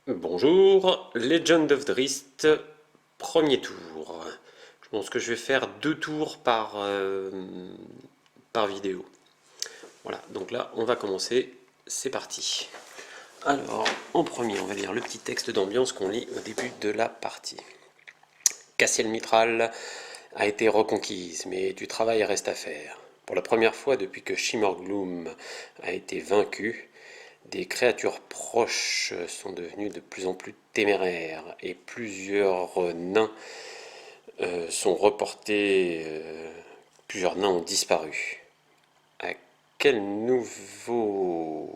Bonjour, Legend of Drizzt, premier tour. Je pense que je vais faire 2 tours par vidéo. Voilà, donc là on va commencer, c'est parti. Alors, en premier, on va lire le petit texte d'ambiance qu'on lit au début de la partie. Cassiel Mithral a été reconquise, mais du travail reste à faire. Pour la première fois depuis que Shimmergloom a été vaincu, des créatures proches sont devenues de plus en plus téméraires et plusieurs nains sont reportés, plusieurs nains ont disparu. À quel nouvel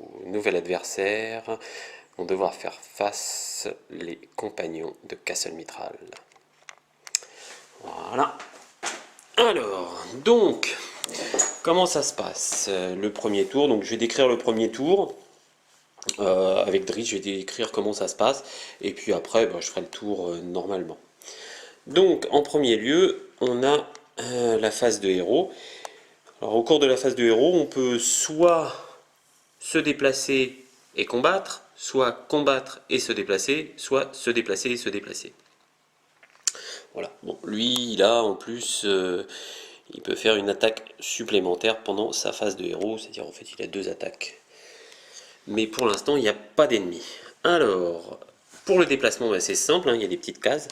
adversaire vont devoir faire face les compagnons de Castle Mithral? Voilà. Alors, donc, comment ça se passe le premier tour? Donc, je vais décrire le premier tour. Avec Drizzt, je vais décrire comment ça se passe, et puis après, je ferai le tour normalement. Donc, en premier lieu, on a la phase de héros. Alors, au cours de la phase de héros, on peut soit se déplacer et combattre, soit combattre et se déplacer, soit se déplacer et se déplacer. Voilà. Bon, lui, il a en plus, il peut faire une attaque supplémentaire pendant sa phase de héros, c'est-à-dire en fait, il a 2 attaques. Mais pour l'instant, il n'y a pas d'ennemis. Alors, pour le déplacement, c'est simple, il y a des petites cases.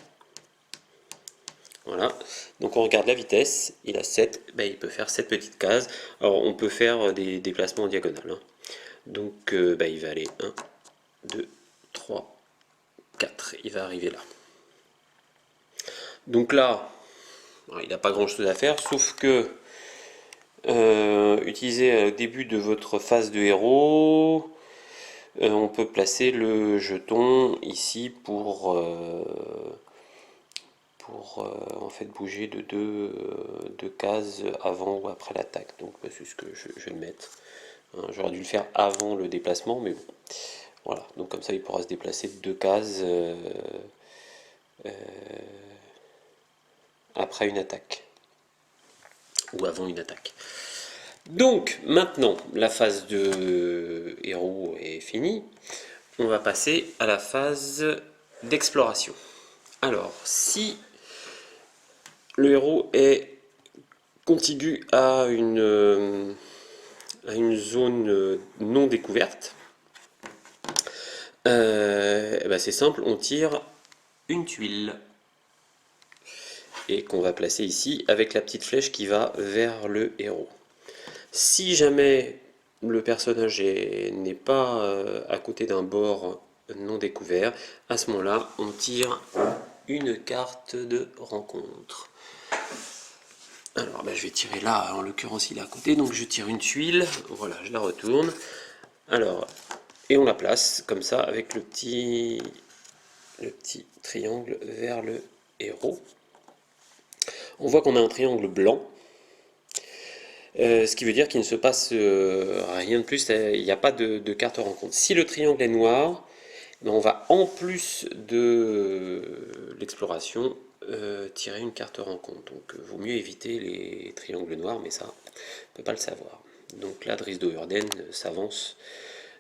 Voilà, donc on regarde la vitesse, il a 7, il peut faire 7 petites cases. Alors on peut faire des déplacements en diagonale. Donc il va aller 1, 2, 3, 4, il va arriver là. Donc là, il n'a pas grand chose à faire, sauf que utilisez au début de votre phase de héros, on peut placer le jeton ici pour en fait bouger de deux cases avant ou après l'attaque. Donc c'est ce que je vais le mettre. J'aurais dû le faire avant le déplacement, mais bon. Voilà, donc comme ça il pourra se déplacer de 2 cases après une attaque. Ou avant une attaque. Donc maintenant, la phase de héros est finie. On va passer à la phase d'exploration. Alors, si le héros est contigu à une zone non découverte, c'est simple, on tire une tuile et qu'on va placer ici avec la petite flèche qui va vers le héros. Si jamais le personnage n'est pas à côté d'un bord non découvert, à ce moment-là, on tire une carte de rencontre. Alors je vais tirer là, en l'occurrence il est à côté, donc je tire une tuile, voilà, je la retourne. Alors, et on la place comme ça avec le petit triangle vers le héros. On voit qu'on a un triangle blanc, ce qui veut dire qu'il ne se passe rien de plus, il n'y a pas de carte rencontre. Si le triangle est noir, on va en plus de l'exploration tirer une carte rencontre. Donc vaut mieux éviter les triangles noirs, mais ça, on ne peut pas le savoir. Donc là, Drizzt Do'Urden s'avance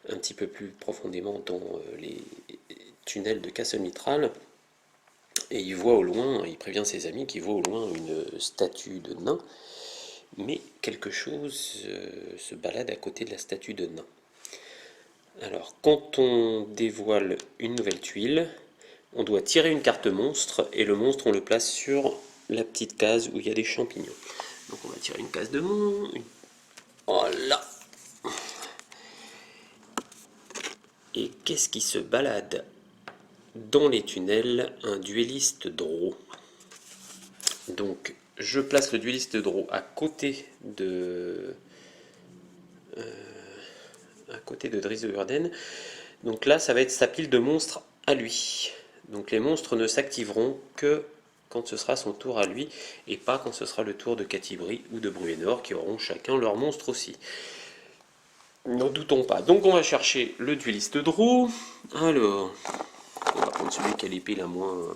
un petit peu plus profondément dans les tunnels de Castle Mithral. Et il voit au loin, il prévient ses amis qu'il voit au loin une statue de nain, mais quelque chose se balade à côté de la statue de nain. Alors, quand on dévoile une nouvelle tuile, on doit tirer une carte monstre, et le monstre, on le place sur la petite case où il y a des champignons. Donc on va tirer une case de monstre. Voilà. Et qu'est-ce qui se balade dans les tunnels? Un duelliste Drow. Donc, je place le duelliste Drow à côté de Drizzt Do'Urden. Donc là, ça va être sa pile de monstres à lui. Donc les monstres ne s'activeront que quand ce sera son tour à lui, et pas quand ce sera le tour de Catti-brie ou de Bruenor, qui auront chacun leur monstre aussi. N'en doutons pas. Donc on va chercher le duelliste Drow. Alors, on va prendre celui qui a l'épée la moins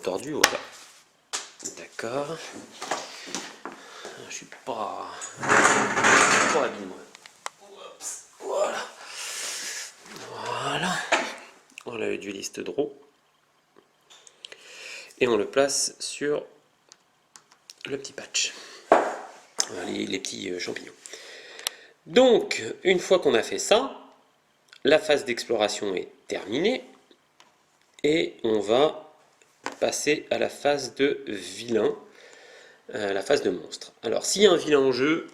tordue, voilà. D'accord. Je suis pas habile, moi. Oups. Voilà. Voilà. Voilà le dueliste draw. Et on le place sur le petit patch. Voilà, les petits champignons. Donc, une fois qu'on a fait ça, la phase d'exploration est terminée. Et on va passer à la phase de vilain, la phase de monstre. Alors, s'il y a un vilain en jeu,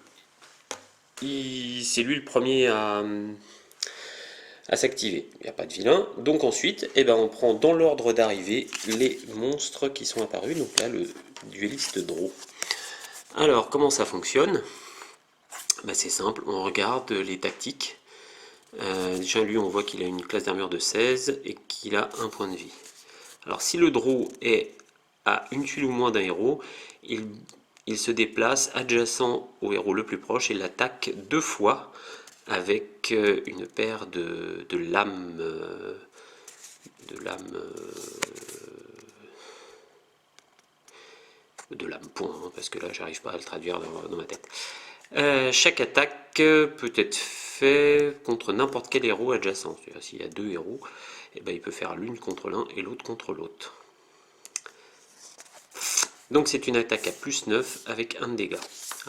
c'est lui le premier à s'activer. Il n'y a pas de vilain. Donc ensuite, on prend dans l'ordre d'arrivée les monstres qui sont apparus. Donc là, le dueliste draw. Alors, comment ça fonctionne? C'est simple, on regarde les tactiques. Déjà, lui, on voit qu'il a une classe d'armure de 16 et qu'il a un point de vie. Alors, si le draw est à une tuile ou moins d'un héros, il se déplace adjacent au héros le plus proche et l'attaque 2 fois avec une paire de lames. De lames point, hein, parce que là, j'arrive pas à le traduire dans ma tête. Chaque attaque peut être faite contre n'importe quel héros adjacent. S'il y a 2 héros, il peut faire l'une contre l'un et l'autre contre l'autre. Donc c'est une attaque à plus 9 avec 1 de dégâts.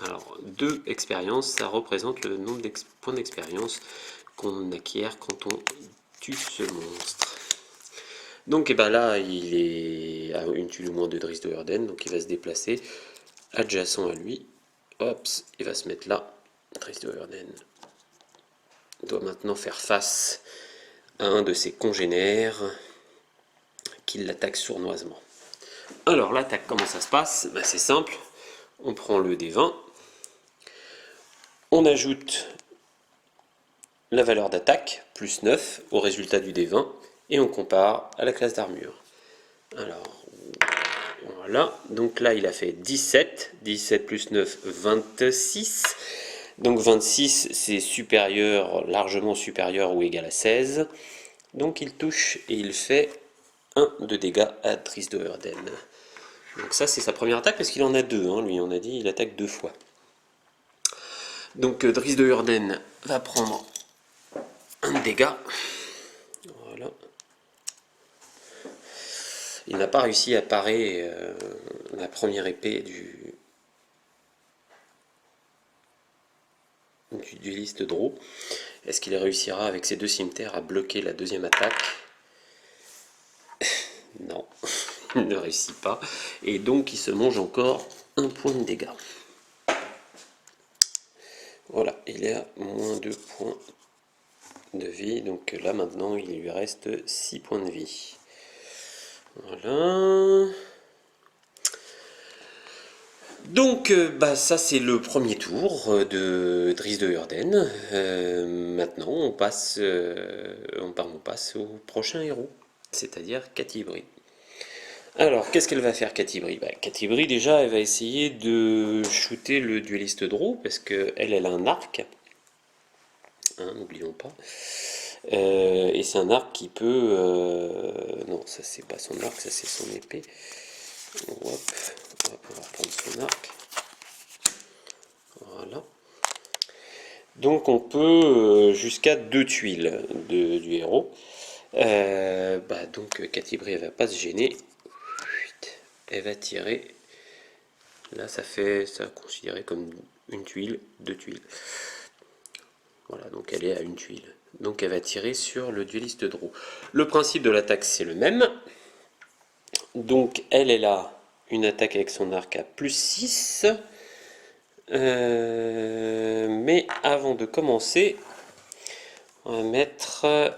Alors 2 expériences, ça représente le nombre de points d'expérience qu'on acquiert quand on tue ce monstre. Donc là, il est à une tuile ou moins de Drizzt Do'Urden, donc il va se déplacer adjacent à lui. Hop, il va se mettre là. Drizzt Do'Urden doit maintenant faire face à un de ses congénères qui l'attaque sournoisement. Alors l'attaque, comment ça se passe? C'est simple, on prend le D20, on ajoute la valeur d'attaque, plus 9, au résultat du D20, et on compare à la classe d'armure. Alors, voilà, donc là il a fait 17, 17 plus 9, 26, donc 26 c'est supérieur, largement supérieur ou égal à 16, donc il touche et il fait 1 de dégâts à Drizzt Do'Urden. Donc ça c'est sa première attaque parce qu'il en a 2, hein, lui on a dit il attaque 2 fois. Donc Drizzt Do'Urden va prendre 1 de dégâts. Voilà. Il n'a pas réussi à parer la première épée du dueliste draw. Est-ce qu'il réussira avec ses 2 cimeterres à bloquer la deuxième attaque? Non, il ne réussit pas. Et donc il se mange encore 1 point de dégâts. Voilà, il est à moins 2 points de vie. Donc là maintenant il lui reste 6 points de vie. Voilà. Donc ça c'est le premier tour de Drizzt Do'Urden. Maintenant on passe au prochain héros, c'est-à-dire Catti-brie. Alors qu'est-ce qu'elle va faire Catti-brie? Catti-brie déjà elle va essayer de shooter le dueliste draw parce qu'elle a un arc, hein, n'oublions pas. Et c'est un arc qui peut... non, ça c'est pas son arc, ça c'est son épée. Hop, on va pouvoir prendre son arc. Voilà. Donc on peut jusqu'à 2 tuiles du héros. Donc Catti-brie elle va pas se gêner. Elle va tirer. Là ça considéré comme une tuile, 2 tuiles. Voilà, donc elle est à une tuile. Donc elle va tirer sur le dueliste draw. Le principe de l'attaque c'est le même. Donc elle a une attaque avec son arc à plus 6. Mais avant de commencer, on va mettre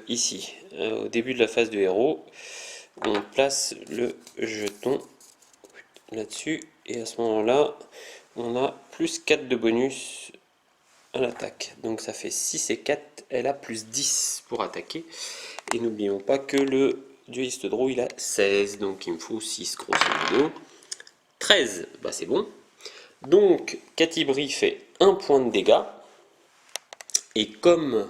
ici, au début de la phase de héros, on place le jeton là-dessus. Et à ce moment-là, on a plus 4 de bonus à l'attaque. Donc ça fait 6 et 4, elle a plus 10 pour attaquer. Et n'oublions pas que le dueliste draw, il a 16, donc il me faut 6 grosso modo. 13, c'est bon. Donc Catti-brie fait 1 point de dégâts. Et comme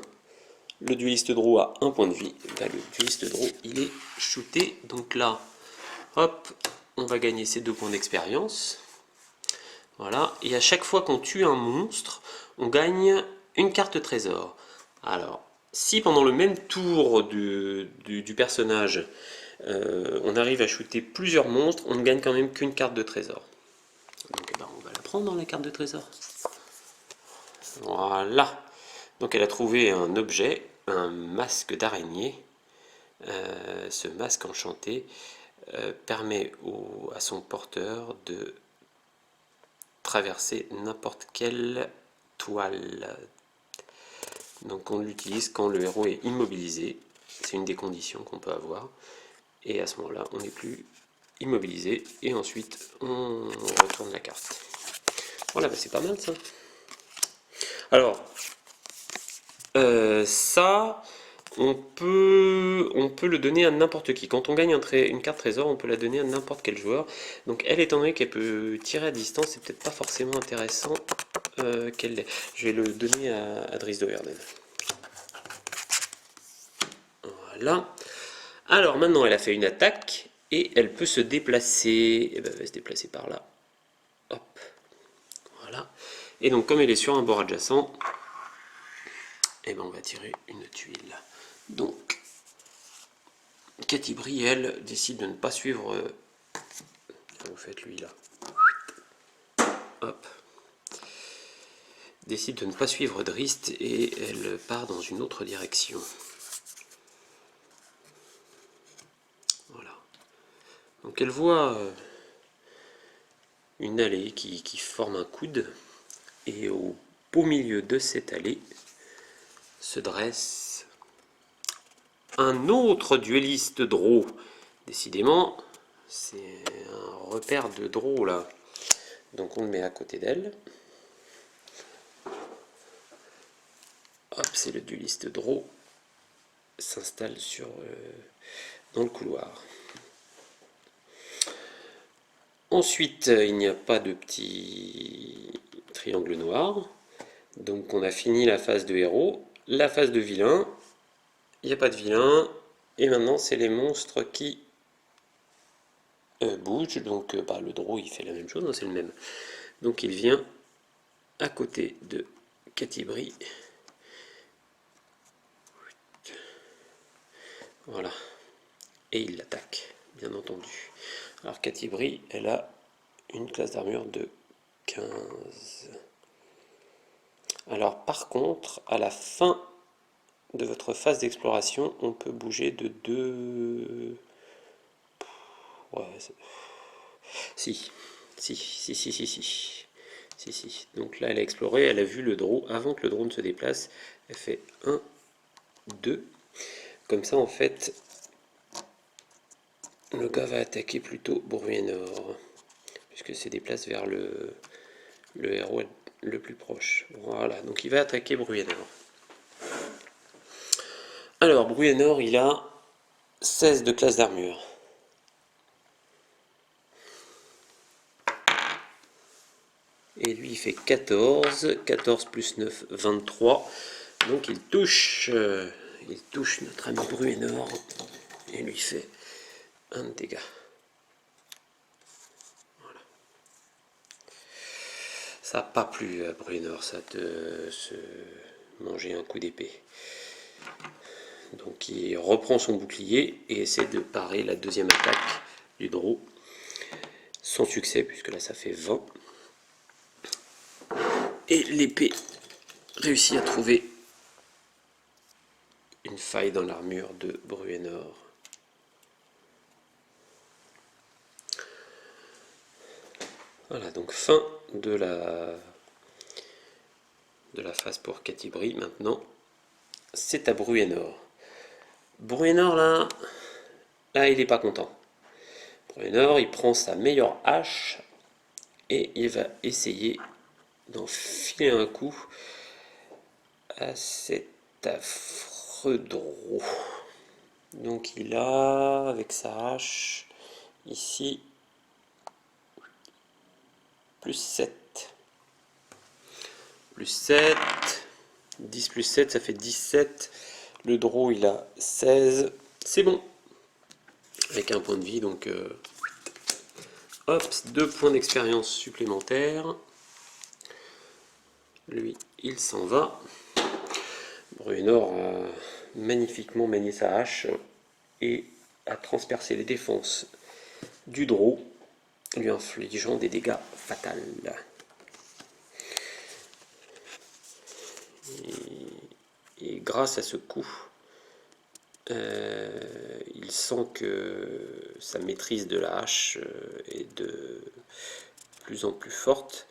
le dueliste draw a 1 point de vie, le dueliste draw, il est shooté. Donc là, hop, on va gagner ces 2 points d'expérience. Voilà, et à chaque fois qu'on tue un monstre, on gagne une carte trésor. Alors, Si pendant le même tour du personnage, on arrive à shooter plusieurs monstres, on ne gagne quand même qu'une carte de trésor. Donc eh ben, on va la prendre dans la carte de trésor. Voilà. Donc elle a trouvé un objet, un masque d'araignée. Ce masque enchanté permet à son porteur de traverser n'importe quelle toile. Donc on l'utilise quand le héros est immobilisé. C'est une des conditions qu'on peut avoir. Et à ce moment-là, on n'est plus immobilisé. Et ensuite, on retourne la carte. Voilà, bah c'est pas mal ça. Alors, ça, on peut le donner à n'importe qui. Quand on gagne une carte trésor, on peut la donner à n'importe quel joueur. Donc elle, étant donné qu'elle peut tirer à distance, c'est peut-être pas forcément intéressant qu'elle l'ait. Je vais le donner à Dries Do'Urden. Voilà. Alors maintenant, elle a fait une attaque et elle peut se déplacer. Et ben, elle va se déplacer par là. Hop. Voilà. Et donc, comme elle est sur un bord adjacent, et ben, on va tirer une tuile. Donc, Catibri, elle, décide de ne pas suivre. Vous faites lui là. Hop. Décide de ne pas suivre Drist et elle part dans une autre direction. Voilà. Donc elle voit une allée qui forme un coude et au beau milieu de cette allée se dresse un autre duelliste Drow. Décidément, c'est un repère de Drow là. Donc on le met à côté d'elle. Hop, c'est le duelliste Drow. S'installe dans le couloir. Ensuite, il n'y a pas de petit triangle noir. Donc on a fini la phase de héros. La phase de vilain, il n'y a pas de vilain. Et maintenant, c'est les monstres qui bougent. Donc le Drow, il fait la même chose, hein, c'est le même. Donc il vient à côté de Catibri. Voilà. Et il l'attaque, bien entendu. Alors Catibri, elle a une classe d'armure de 15. Alors par contre, à la fin de votre phase d'exploration, on peut bouger de 2... Ouais, si. Donc là, elle a exploré, elle a vu le Drow avant que le Drow ne se déplace. Elle fait 1, 2. Comme ça, en fait, le gars va attaquer plutôt Bruenor, puisque c'est déplace vers le héros le plus proche. Voilà, donc il va attaquer Bruenor. Alors, Bruenor, il a 16 de classe d'armure. Et lui, il fait 14. 14 plus 9, 23. Donc il touche notre ami Bruenor et lui fait un dégât. Voilà. Ça n'a pas plu à Bruenor, ça, de se manger un coup d'épée. Donc il reprend son bouclier et essaie de parer la deuxième attaque du Drow. Sans succès, puisque là ça fait 20. Et l'épée réussit à trouver une faille dans l'armure de Bruenor. Voilà, donc fin de la phase pour Catibri. Maintenant, c'est à Bruenor. Bruenor, là, il n'est pas content. Bruenor, il prend sa meilleure hache et il va essayer d'en filer un coup à cet affreux Drow. Donc il a, avec sa hache, ici, plus 7. Plus 7. 10 plus 7, ça fait 17. Le Drow, il a 16. C'est bon. Avec un point de vie, donc... hop, 2 points d'expérience supplémentaires. Lui, il s'en va. Bruenor a magnifiquement manié sa hache et a transpercé les défenses du Draw, lui infligeant des dégâts fatals. Et grâce à ce coup, il sent que sa maîtrise de la hache est de plus en plus forte.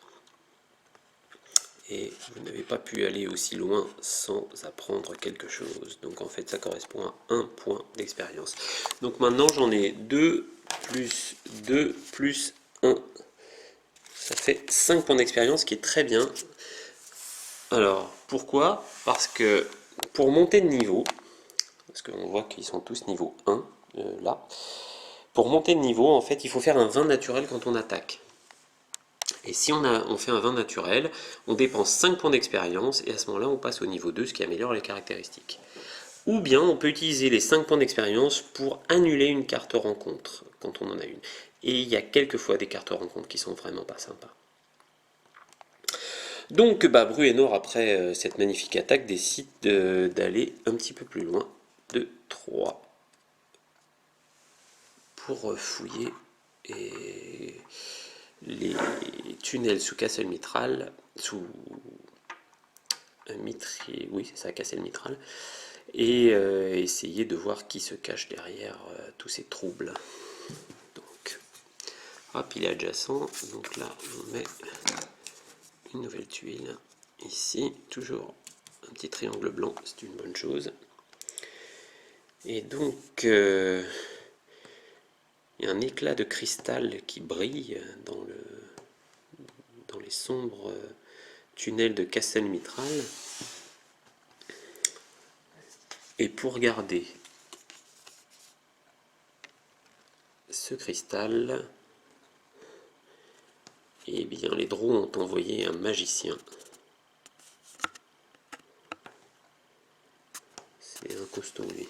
Et vous n'avez pas pu aller aussi loin sans apprendre quelque chose. Donc en fait ça correspond à 1 point d'expérience. Donc maintenant j'en ai 2 plus 2 plus 1. Ça fait 5 points d'expérience, qui est très bien. Alors pourquoi? Parce que pour monter de niveau, parce qu'on voit qu'ils sont tous niveau 1 là, pour monter de niveau en fait il faut faire un 20 naturel quand on attaque. Et si on fait un 20 naturel, on dépense 5 points d'expérience, et à ce moment-là, on passe au niveau 2, ce qui améliore les caractéristiques. Ou bien, on peut utiliser les 5 points d'expérience pour annuler une carte rencontre, quand on en a une. Et il y a quelques fois des cartes rencontres qui sont vraiment pas sympas. Donc, Bruenor, après cette magnifique attaque, décide d'aller un petit peu plus loin, de 3, pour fouiller et les tunnels sous Castle Mithril, sous Mithril, oui c'est ça, Castle Mithril, et essayer de voir qui se cache derrière tous ces troubles. Donc, hop, il est adjacent, donc là on met une nouvelle tuile ici, toujours un petit triangle blanc, c'est une bonne chose. Et donc il y a un éclat de cristal qui brille dans les sombres tunnels de Castle Mithril. Et pour garder ce cristal, eh bien les Drow ont envoyé un magicien. C'est un costaud lui.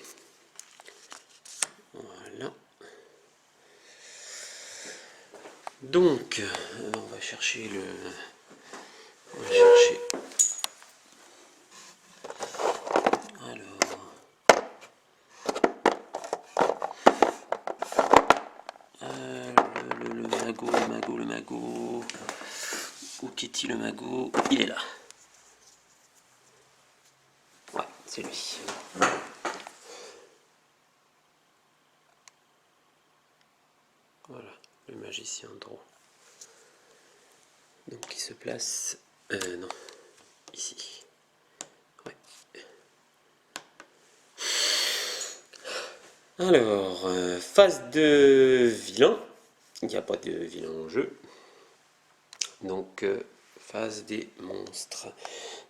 Voilà. Donc, on va chercher le... On va chercher... Alors... le magot... Où qu'est-il le magot? Il est là. Ouais, c'est lui. Voilà, le magicien Drow. Donc il se place... non, ici. Ouais. Alors, phase de vilain. Il n'y a pas de vilain en jeu. Donc, phase des monstres.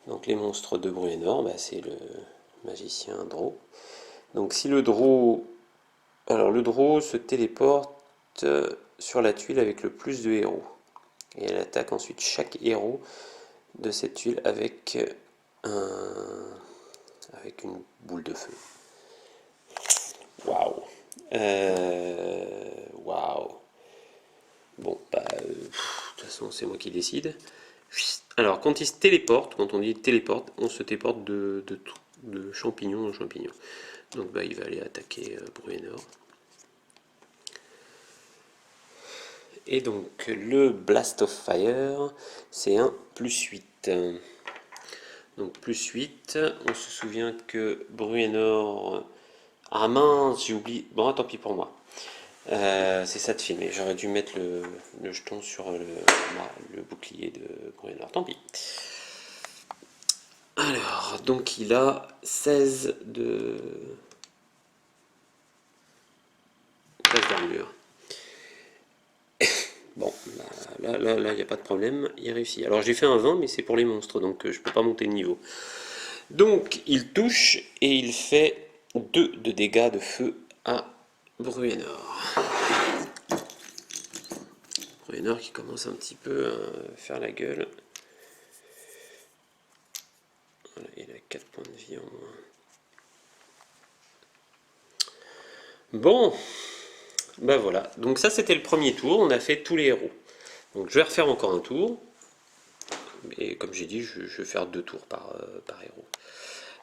Donc les monstres de Bruenor, c'est le magicien Drow. Donc si le Drow... Alors le Drow se téléporte sur la tuile avec le plus de héros. Et elle attaque ensuite chaque héros de cette tuile avec une boule de feu. Waouh. Waouh. Bon, de toute façon, c'est moi qui décide. Alors, quand il se téléporte, quand on dit téléporte, on se téléporte de champignon en champignon. Donc, il va aller attaquer Bruenor. Et donc, le Blast of Fire, c'est un +8. Donc, +8, on se souvient que Bruenor... Ah mince, j'ai oublié. Bon, tant pis pour moi. C'est ça de filmer. J'aurais dû mettre le jeton sur le bouclier de Bruenor. Tant pis. Alors, donc il a 16 de classe d'armure. Bon, là, il n'y a pas de problème. Il réussit. Alors, j'ai fait un 20, mais c'est pour les monstres, donc je ne peux pas monter de niveau. Donc, il touche et il fait 2 de dégâts de feu à Bruenor. Bruenor qui commence un petit peu à faire la gueule. Voilà, il a 4 points de vie en moins. Bon, voilà. Donc ça c'était le premier tour, on a fait tous les héros. Donc je vais refaire encore un tour. Et comme j'ai dit, je vais faire 2 tours par héros.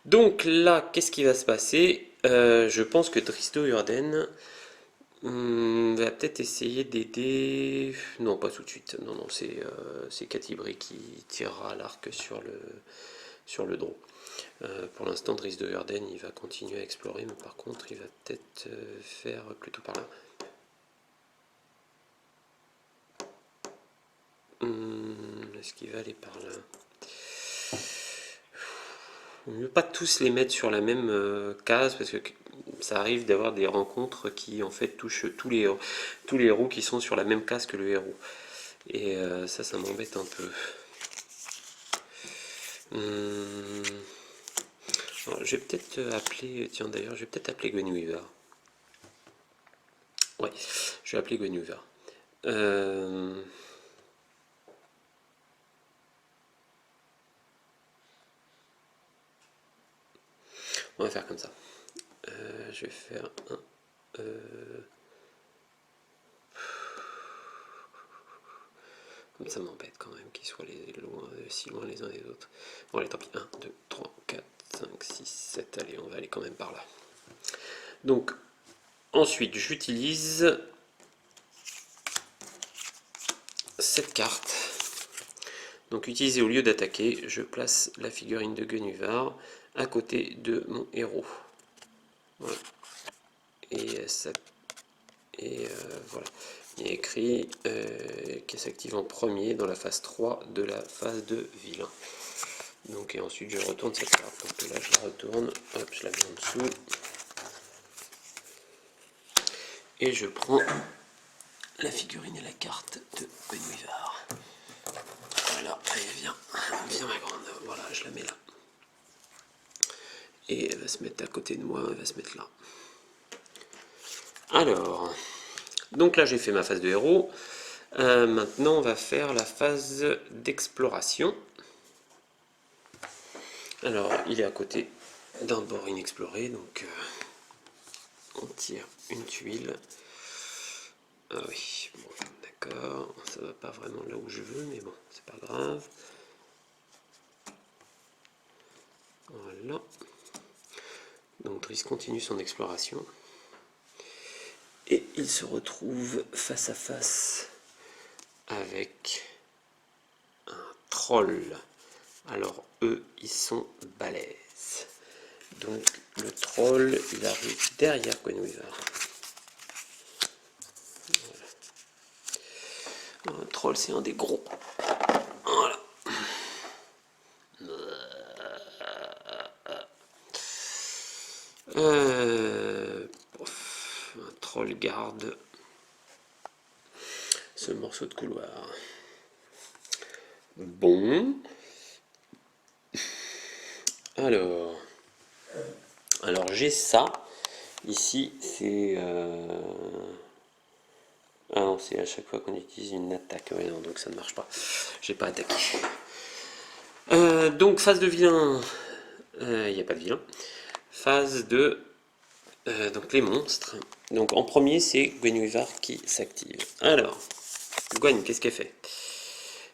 Donc là, qu'est-ce qui va se passer? Je pense que Dristo Urden va peut-être essayer d'aider. Non, pas tout de suite. Non, non, c'est Catibri qui tirera à l'arc sur le draw. Pour l'instant, Dristo Urden il va continuer à explorer, mais par contre, il va peut-être faire plutôt par là. Est-ce qu'il va aller par là? Il ne veut pas tous les mettre sur la même case parce que ça arrive d'avoir des rencontres qui en fait touchent tous les héros qui sont sur la même case que le héros. Et ça m'embête un peu. Alors, je vais peut-être appeler. Tiens, d'ailleurs, je vais peut-être appeler Gwenweaver. Ouais, je vais appeler Gwenweaver. On va faire comme ça. Je vais faire un. Comme ça m'embête quand même qu'ils soient si loin les uns des autres. Bon, allez, tant pis. 1, 2, 3, 4, 5, 6, 7. Allez, on va aller quand même par là. Donc, ensuite, j'utilise cette carte. Donc, utilisée au lieu d'attaquer, je place la figurine de Gwenweaver à côté de mon héros. Voilà. Et voilà. Il est écrit qui s'active en premier dans la phase 3 de la phase de vilain. Donc, et ensuite, je retourne cette carte. Donc là, je la retourne. Hop, je la mets en dessous. Et je prends la figurine et la carte de Gwenweaver. Voilà, allez, viens ma grande. Voilà, je la mets là. Et elle va se mettre à côté de moi, elle va se mettre là. Alors, donc là j'ai fait ma phase de héros. Maintenant on va faire la phase d'exploration. Alors il est à côté d'un bord inexploré, donc on tire une tuile. Ah oui, bon, d'accord, ça va pas vraiment là où je veux, mais bon, c'est pas grave. Voilà. Donc Driss continue son exploration. Et il se retrouve face à face avec un troll. Alors eux, ils sont balèzes. Donc le troll, il arrive derrière Gwenweaver. Voilà. Un troll, c'est un des gros. Voilà. Un troll garde ce morceau de couloir. Bon. Alors j'ai ça. Ici, c'est... Ah non, c'est à chaque fois qu'on utilise une attaque. Ouais, non, donc ça ne marche pas. J'ai pas attaqué. Donc phase de vilain. Il n'y a pas de vilain. Phase de... donc les monstres. Donc en premier, c'est Gwenweaver qui s'active. Alors, Gwen, qu'est-ce qu'elle fait?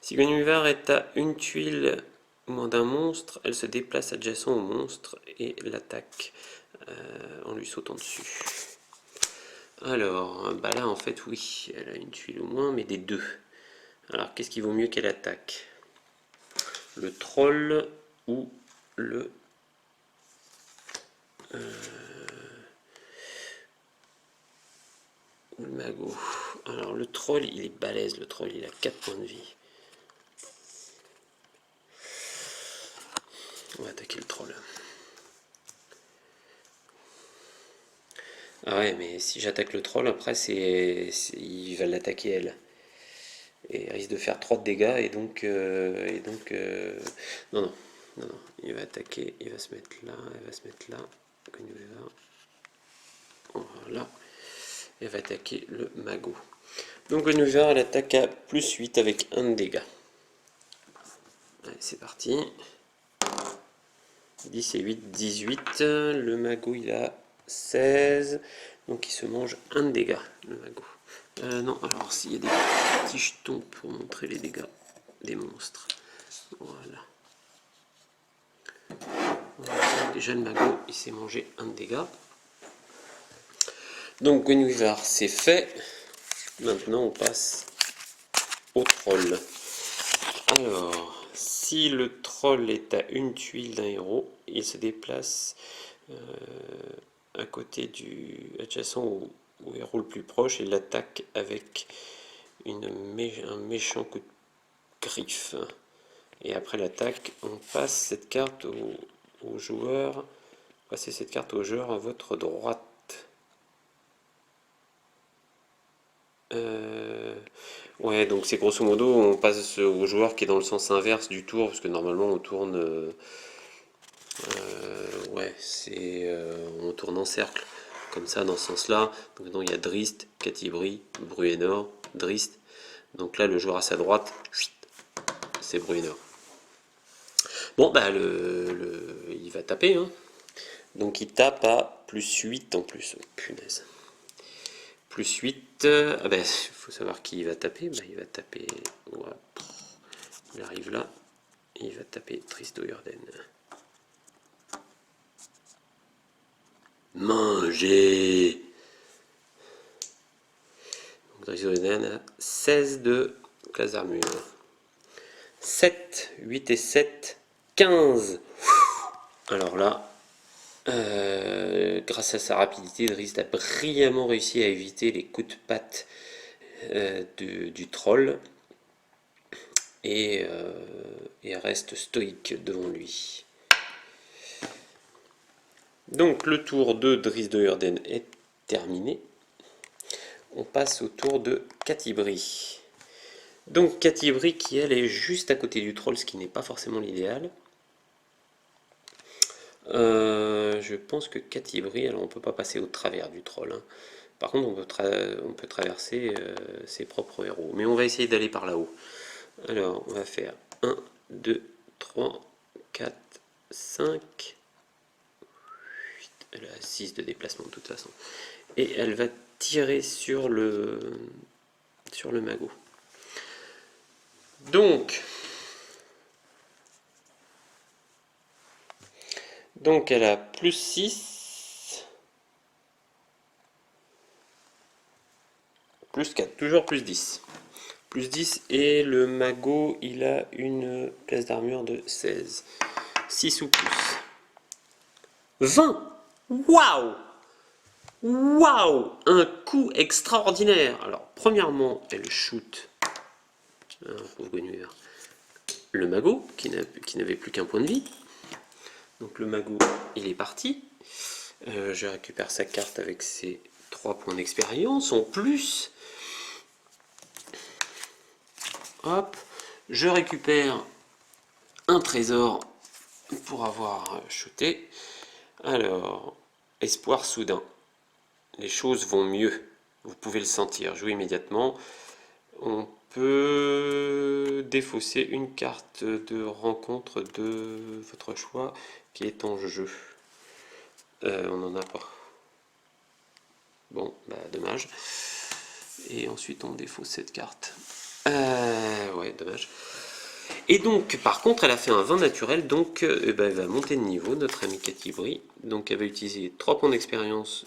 Si Gwenweaver est à une tuile ou moins d'un monstre, elle se déplace adjacent au monstre et l'attaque en lui sautant dessus. Alors, bah là en fait oui, elle a une tuile au moins, mais des deux. Alors qu'est-ce qui vaut mieux qu'elle attaque? Le troll ou le... le magot. Alors le troll, il est balèze, le troll, il a 4 points de vie. On va attaquer le troll. Ah ouais, mais si j'attaque le troll, après, il va l'attaquer elle. Et il risque de faire 3 de dégâts, et donc... non, non, non, non, il va attaquer, il va se mettre là, il va se mettre là. Voilà. Elle va attaquer le magot. Donc Gwenweaver, elle attaque à plus 8 avec 1 de dégâts. Allez, c'est parti. 10 et 8, 18. Le magot, il a 16. Donc il se mange 1 de dégâts, le magot. Non, alors s'il y a des petits jetons pour montrer les dégâts des monstres. Voilà. Déjà le magot il s'est mangé un de dégâts. Donc Guenhwyvar c'est fait. Maintenant on passe au troll. Alors, si le troll est à une tuile d'un héros, il se déplace à côté du adjacent au héros le plus proche et l'attaque avec un méchant coup de griffe. Et après l'attaque, on passe cette carte au joueur. Passez cette carte au joueur à votre droite. Ouais, donc c'est grosso modo, on passe au joueur qui est dans le sens inverse du tour, parce que normalement on tourne. Ouais, on tourne en cercle, comme ça, dans ce sens-là. Donc maintenant il y a Drist, Catti-Brie, Bruenor, Drist. Donc là, le joueur à sa droite, c'est Bruenor. Bon, bah, il va taper, hein. Donc il tape à plus 8 en plus. Oh, punaise. Plus 8. Ah ben, il faut savoir qui il va taper. Bah, il va taper. Ouais, il arrive là. Il va taper Trist-Do'Urden. Manger. Donc Trist-Do'Urden a 16 de classe d'armure. 7, 8 et 7, 15. Alors là, grâce à sa rapidité, Drist a brillamment réussi à éviter les coups de patte du troll et reste stoïque devant lui. Donc le tour de Drist-Do'Urden est terminé. On passe au tour de Catti-Brie. Donc Catti-Brie qui elle est juste à côté du troll, ce qui n'est pas forcément l'idéal. Je pense que Catti-Brie, alors on peut pas passer au travers du troll, hein. Par contre, on peut traverser ses propres héros. Mais on va essayer d'aller par là-haut. Alors, on va faire 1, 2, 3, 4, 5. 8. Elle a 6 de déplacement de toute façon. Et elle va tirer sur le magot. Donc elle a plus 6. Plus 4, toujours plus 10. Plus 10 et le magot, il a une classe d'armure de 16. 6 ou plus. 20. Waouh! Waouh! Un coup extraordinaire. Alors, premièrement, elle shoot le magot, qui n'avait plus qu'un point de vie. Donc le magot, il est parti. Je récupère sa carte avec ses 3 points d'expérience en plus. Hop, je récupère un trésor pour avoir shooté. Alors, espoir soudain. Les choses vont mieux. Vous pouvez le sentir. Jouez immédiatement. On peut défausser une carte de rencontre de votre choix qui est en jeu. On n'en a pas. Bon, bah dommage. Et ensuite on défausse cette carte. Ouais, dommage. Et donc, par contre, elle a fait un 20 naturel, donc elle va monter de niveau, notre amie Catti-Brie. Donc elle va utiliser 3 points d'expérience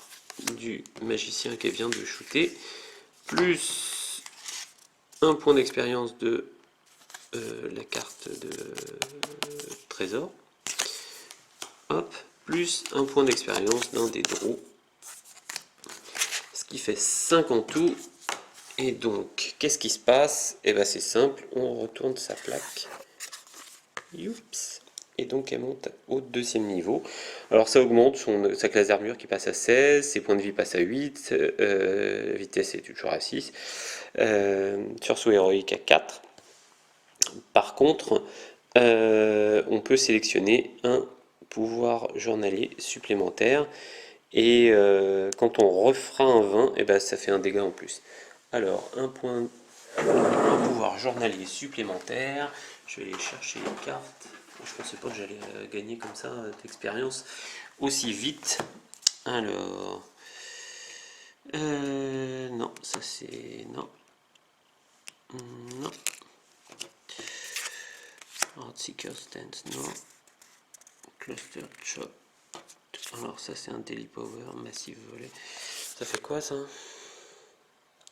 du magicien qu'elle vient de shooter, plus 1 point d'expérience de la carte de trésor. Hop, plus 1 point d'expérience d'un des draws. Ce qui fait 5 en tout. Et donc, qu'est-ce qui se passe? Et bien c'est simple, on retourne sa plaque. Youps. Et donc elle monte au 2e niveau. Alors ça augmente sa classe d'armure qui passe à 16, ses points de vie passent à 8, la vitesse est toujours à 6, sursaut héroïque à 4. Par contre, on peut sélectionner un pouvoir journalier supplémentaire et quand on refera un 20, et ben ça fait un dégât en plus. Alors, un pouvoir journalier supplémentaire. Je vais aller chercher les cartes. Je pensais pas que j'allais gagner comme ça d'expérience aussi vite. Alors, non, ça c'est non, non. Heartseeker Stance, non. Cluster Shot. Alors ça c'est un Daily Power, Massive Volley. Ça fait quoi ça?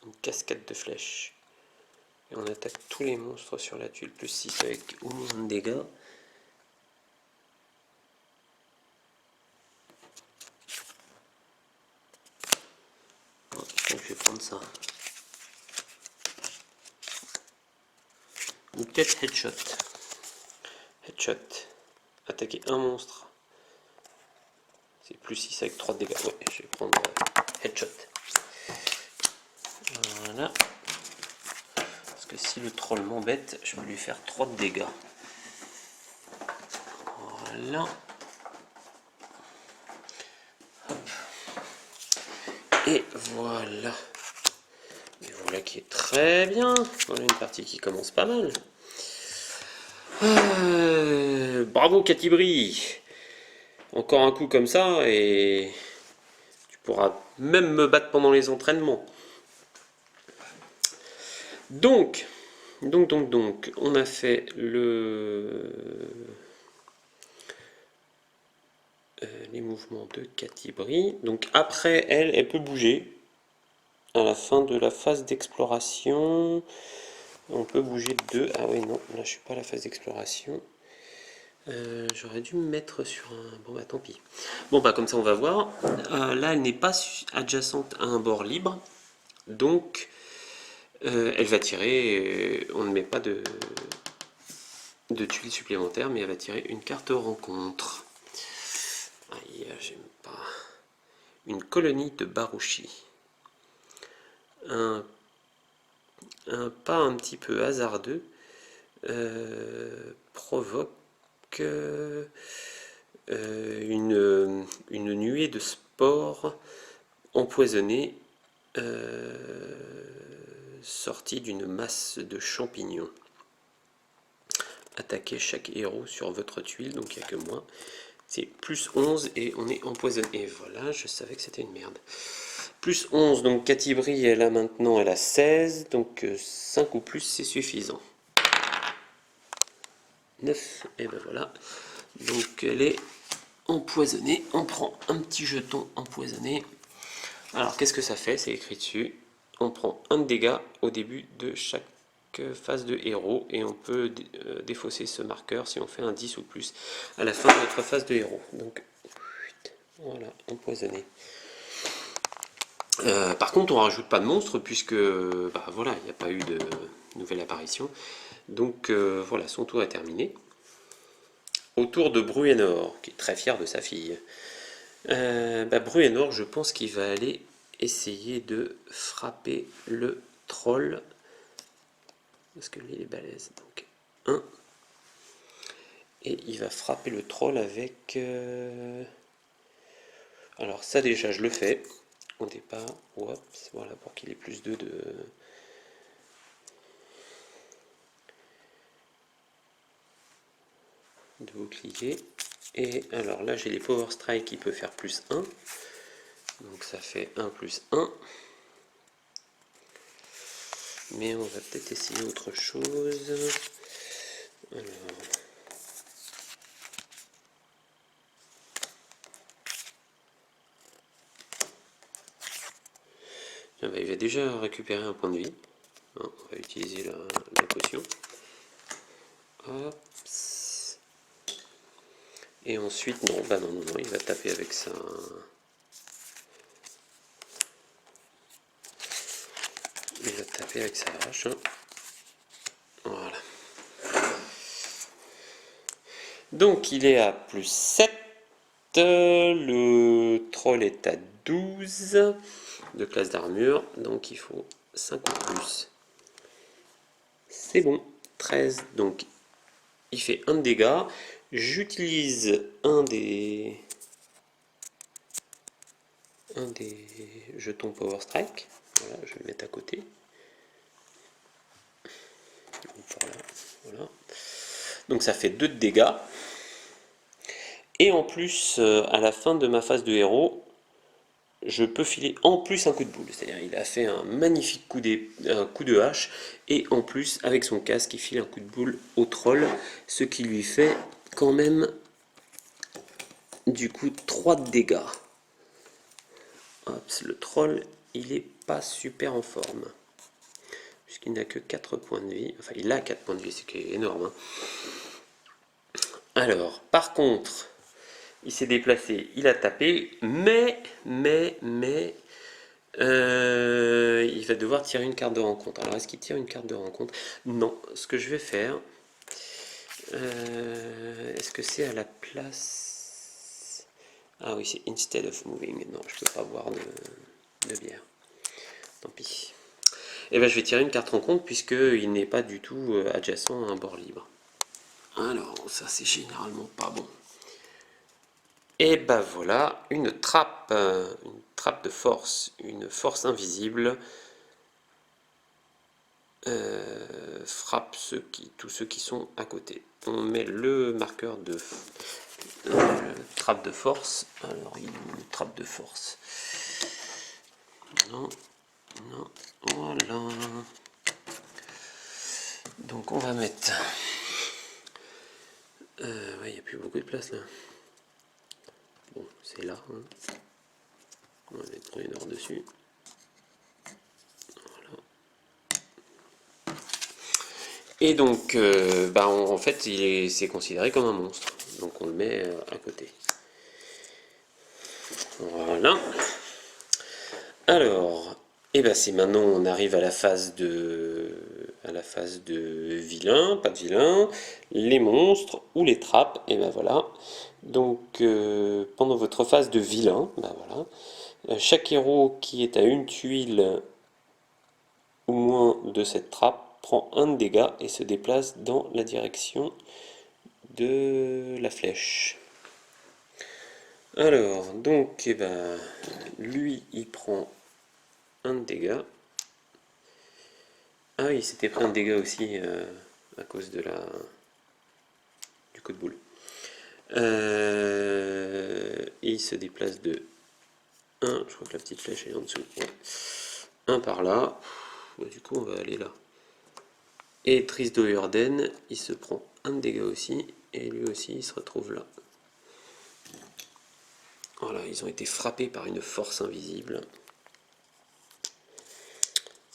Une cascade de flèches. Et on attaque tous les monstres sur la tuile, plus 6 avec au moins de dégâts. Bon, je vais prendre ça. Ou peut-être Headshot. Headshot. Attaquer un monstre. C'est plus 6 avec 3 de dégâts. Ouais, je vais prendre Headshot. Voilà. Parce que si le troll m'embête, je peux lui faire 3 de dégâts. Voilà. Hop. Et voilà. Et voilà qui est très bien. Voilà une partie qui commence pas mal. Bravo Catibri. Encore un coup comme ça et tu pourras même me battre pendant les entraînements. Donc, on a fait les mouvements de Catibri. Donc après, elle peut bouger. À la fin de la phase d'exploration, on peut bouger de 2. Ah oui, non, là je suis pas à la phase d'exploration. J'aurais dû me mettre sur un... Bon bah tant pis. Bon bah comme ça on va voir. Là elle n'est pas adjacente à un bord libre. Donc elle va tirer... on ne met pas de tuiles supplémentaires, mais elle va tirer une carte rencontre. Aïe, j'aime pas. Une colonie de Barushi. Un pas un petit peu hasardeux provoque une nuée de spores empoisonnés sortis d'une masse de champignons. Attaquez chaque héros sur votre tuile, donc il n'y a que moi. C'est plus 11 et on est empoisonné. Et voilà, je savais que c'était une merde. Plus 11, donc Catibri, elle a maintenant, elle a 16, donc 5 ou plus, c'est suffisant. 9, et ben voilà. Donc elle est empoisonnée. On prend un petit jeton empoisonné. Alors qu'est-ce que ça fait? C'est écrit dessus. On prend un dégât au début de chaque phase de héros et on peut défausser ce marqueur si on fait un 10 ou plus à la fin de notre phase de héros. Donc voilà, empoisonné. Par contre, on rajoute pas de monstre puisque bah, voilà, il n'y a pas eu de nouvelle apparition. Donc voilà, son tour est terminé. Au tour de Bruenor, qui est très fier de sa fille. Bruenor, je pense qu'il va aller essayer de frapper le troll. Parce que lui, il est balèze. Donc 1. Et il va frapper le troll avec... Alors ça déjà, je le fais. Au départ, oups, voilà, pour qu'il ait plus 2 de bouclier. Et alors là, j'ai les Power Strike qui peut faire plus 1. Donc ça fait 1 plus 1. Mais on va peut-être essayer autre chose. Alors... il va déjà récupérer un point de vie. On va utiliser la potion. Hop. Et ensuite, non, il va taper avec ça. Il va taper avec sa hache. Voilà. Donc il est à plus 7. Le troll est à 12 de classe d'armure. Donc il faut 5 ou plus. C'est bon. 13. Donc il fait 1 de dégâts. J'utilise un des jetons Power Strike. Voilà, je vais le mettre à côté. Voilà. Donc ça fait 2 de dégâts. Et en plus, à la fin de ma phase de héros, je peux filer en plus un coup de boule. C'est-à-dire il a fait un magnifique coup de hache. Et en plus, avec son casque, il file un coup de boule au troll. Ce qui lui fait quand même du coup 3 de dégâts. Hop, le troll, il est pas super en forme. Puisqu'il n'a que 4 points de vie. Enfin, il a 4 points de vie, c'est énorme. Hein. Alors, par contre, il s'est déplacé, il a tapé, mais il va devoir tirer une carte de rencontre. Alors, est-ce qu'il tire une carte de rencontre? Non. Ce que je vais faire, est-ce que c'est à la place... Ah oui, c'est instead of moving. Non, je peux pas boire de bière. Tant pis. Et ben, je vais tirer une carte rencontre puisqu'il n'est pas du tout adjacent à un bord libre. Alors, ça c'est généralement pas bon. Et ben voilà, une trappe de force, une force invisible frappe tous ceux qui sont à côté. On met le marqueur de trappe de force. Alors, il est où le trappe de force? Non, non, voilà. Donc on va mettre... ouais, il n'y a plus beaucoup de place là. Bon, c'est là. Hein. On va mettre Bruenor dessus. Voilà. Et donc, en fait, c'est considéré comme un monstre. Donc on le met à côté. Voilà. Alors, et ben c'est maintenant on arrive à la phase de vilain, pas de vilain, les monstres ou les trappes, et ben voilà. Donc pendant votre phase de vilain, ben voilà, chaque héros qui est à une tuile ou moins de cette trappe prend un de dégâts et se déplace dans la direction de la flèche. Alors, donc, eh ben, lui, il prend un de dégâts. Ah oui, il s'était pris un dégât aussi à cause du coup de boule. Et il se déplace de 1, je crois que la petite flèche est en dessous. Ouais. 1 par là. Du coup, on va aller là. Et Drizzt Do'Urden, il se prend un de dégâts aussi. Et lui aussi, il se retrouve là. Voilà, ils ont été frappés par une force invisible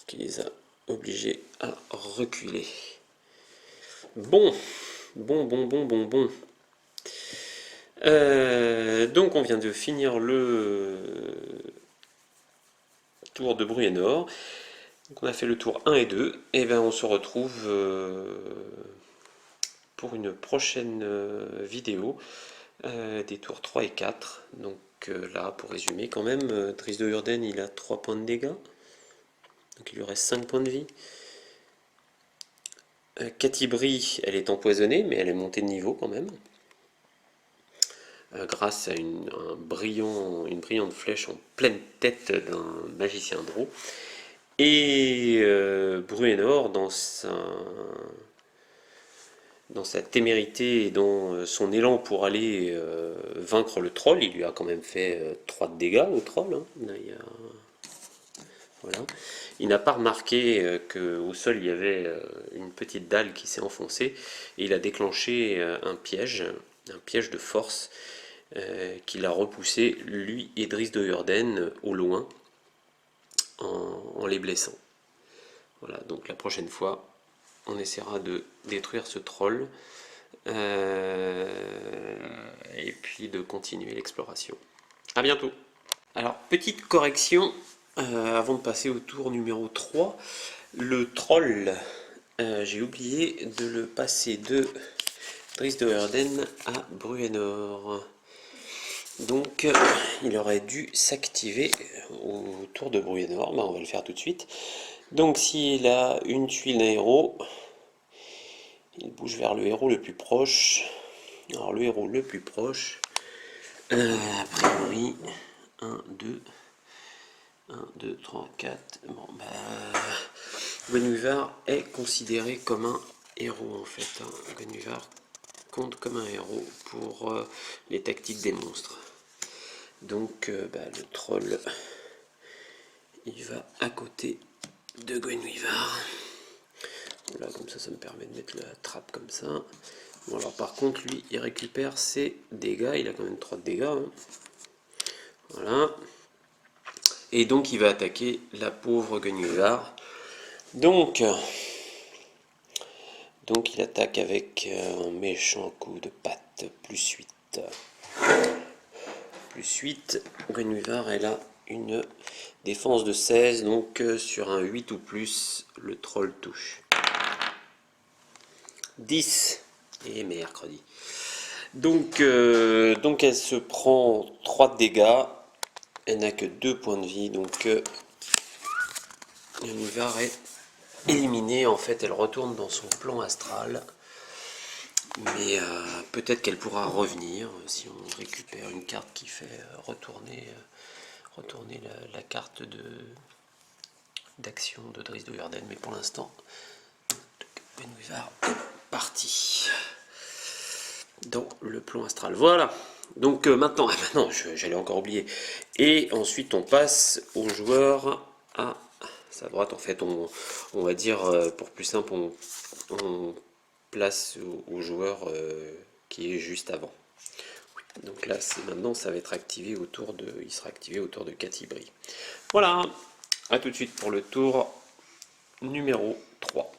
qui les a obligés à reculer. Bon. Donc on vient de finir le tour de Bruenor. Donc on a fait le tour 1 et 2. Et bien on se retrouve pour une prochaine vidéo des tours 3 et 4. Donc là, pour résumer quand même, Drizzt Do'Urden il a 3 points de dégâts. Donc il lui reste 5 points de vie. Catti-Brie, elle est empoisonnée, mais elle est montée de niveau quand même. Grâce à une brillante flèche en pleine tête d'un magicien Drow. Et Bruenor, dans sa témérité et dans son élan pour aller vaincre le troll, il lui a quand même fait 3 de dégâts au troll. Hein. Là, voilà. Il n'a pas remarqué qu'au sol il y avait une petite dalle qui s'est enfoncée et il a déclenché un piège de force qui l'a repoussé, lui et Drizzt Do'Urden, au loin en les blessant. Voilà, donc la prochaine fois, on essaiera de détruire ce troll et puis de continuer l'exploration. A bientôt. Alors, petite correction, avant de passer au tour numéro 3, le troll, j'ai oublié de le passer de Drizzt Do'Urden à Bruenor. Donc, il aurait dû s'activer au tour de Bruenor. On va le faire tout de suite. Donc, s'il a une tuile d'un héros, il bouge vers le héros le plus proche. Alors, le héros le plus proche, a priori, 1, 2, 1, 2, 3, 4. Bon, Gwenwyvar est considéré comme un héros en fait. Hein. Gwenwyvar compte comme un héros pour les tactiques des monstres. Donc le troll, il va à côté de Gwenwyvar. Voilà, comme ça me permet de mettre la trappe comme ça. Bon, alors par contre, lui, il récupère ses dégâts. Il a quand même 3 de dégâts. Hein. Voilà. Et donc, il va attaquer la pauvre Guenhuvard. Donc il attaque avec un méchant coup de patte. Plus 8. Plus 8. Guenhuvard, elle a une défense de 16. Donc, sur un 8 ou plus, le troll touche. 10. Et mercredi. Donc elle se prend 3 de dégâts. Elle n'a que 2 points de vie. Donc Guenhuvard est éliminée. En fait, elle retourne dans son plan astral. Mais peut-être qu'elle pourra revenir si on récupère une carte qui fait retourner la carte d'action de Driss de Urden. Mais pour l'instant, Guenhuvard est parti dans le plan astral. Voilà. Donc maintenant, j'allais encore oublier. Et ensuite, on passe au joueur à sa droite. En fait, on va dire, pour plus simple, on place au joueur qui est juste avant. Donc là, maintenant, ça va être activé autour de, il sera activé autour de Catibri. Voilà. À tout de suite pour le tour numéro 3.